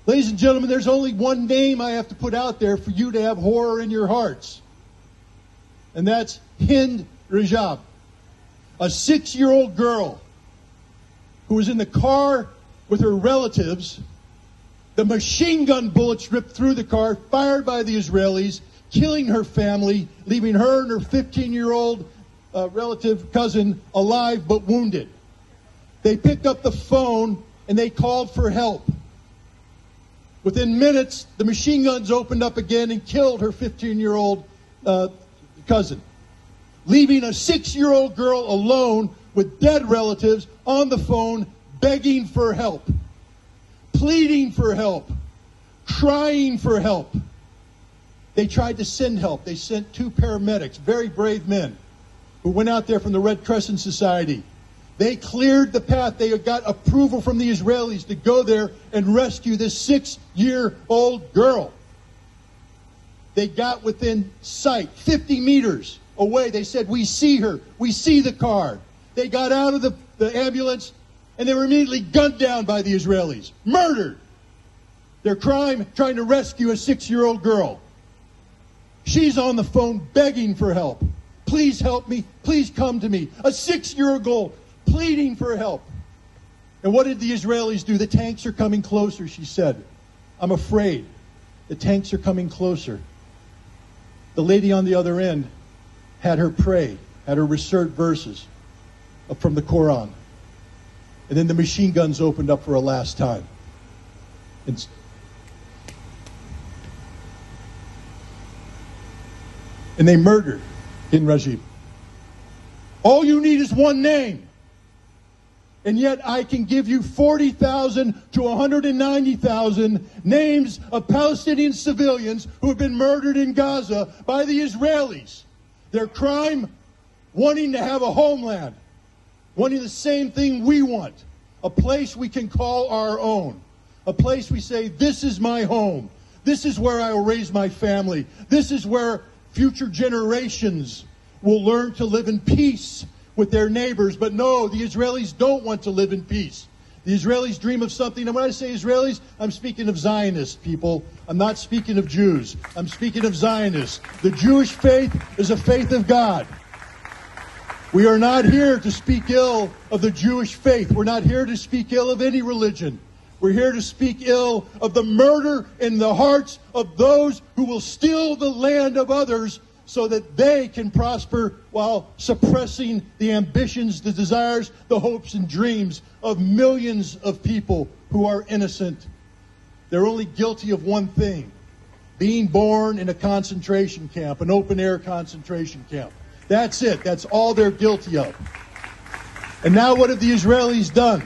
Ladies and gentlemen, there's only one name I have to put out there for you to have horror in your hearts. And that's Hind Rajab, a 6-year-old girl who was in the car with her relatives. The machine gun bullets ripped through the car, fired by the Israelis, killing her family, leaving her and her 15-year-old relative cousin alive but wounded. They picked up the phone and they called for help. Within minutes, the machine guns opened up again and killed her 15-year-old cousin, leaving a 6-year-old girl alone with dead relatives on the phone, begging for help, pleading for help, crying for help. They tried to send help. They sent 2 paramedics, very brave men, who went out there from the Red Crescent Society. They cleared the path. They got approval from the Israelis to go there and rescue this 6-year-old girl. They got within sight, 50 meters away. They said, "We see her. We see the car." They got out of the ambulance, and they were immediately gunned down by the Israelis, murdered. Their crime, trying to rescue a 6-year-old girl. She's on the phone begging for help. "Please help me. Please come to me." A 6-year-old girl pleading for help. And what did the Israelis do? "The tanks are coming closer," she said. "I'm afraid. The tanks are coming closer." The lady on the other end had her pray, had her recite verses from the Quran. And then the machine guns opened up for a last time. And they murdered Hind Rajab. All you need is one name. And yet I can give you 40,000 to 190,000 names of Palestinian civilians who have been murdered in Gaza by the Israelis. Their crime, wanting to have a homeland, wanting the same thing we want, a place we can call our own, a place we say, "This is my home. This is where I will raise my family. This is where future generations will learn to live in peace with their neighbors." But no, the Israelis don't want to live in peace. The Israelis dream of something, and when I say Israelis, I'm speaking of Zionists, people. I'm not speaking of Jews. I'm speaking of Zionists. The Jewish faith is a faith of God. We are not here to speak ill of the Jewish faith. We're not here to speak ill of any religion. We're here to speak ill of the murder in the hearts of those who will steal the land of others so that they can prosper while suppressing the ambitions, the desires, the hopes and dreams of millions of people who are innocent. They're only guilty of one thing: being born in a concentration camp, an open-air concentration camp. That's it. That's all they're guilty of. And now what have the Israelis done?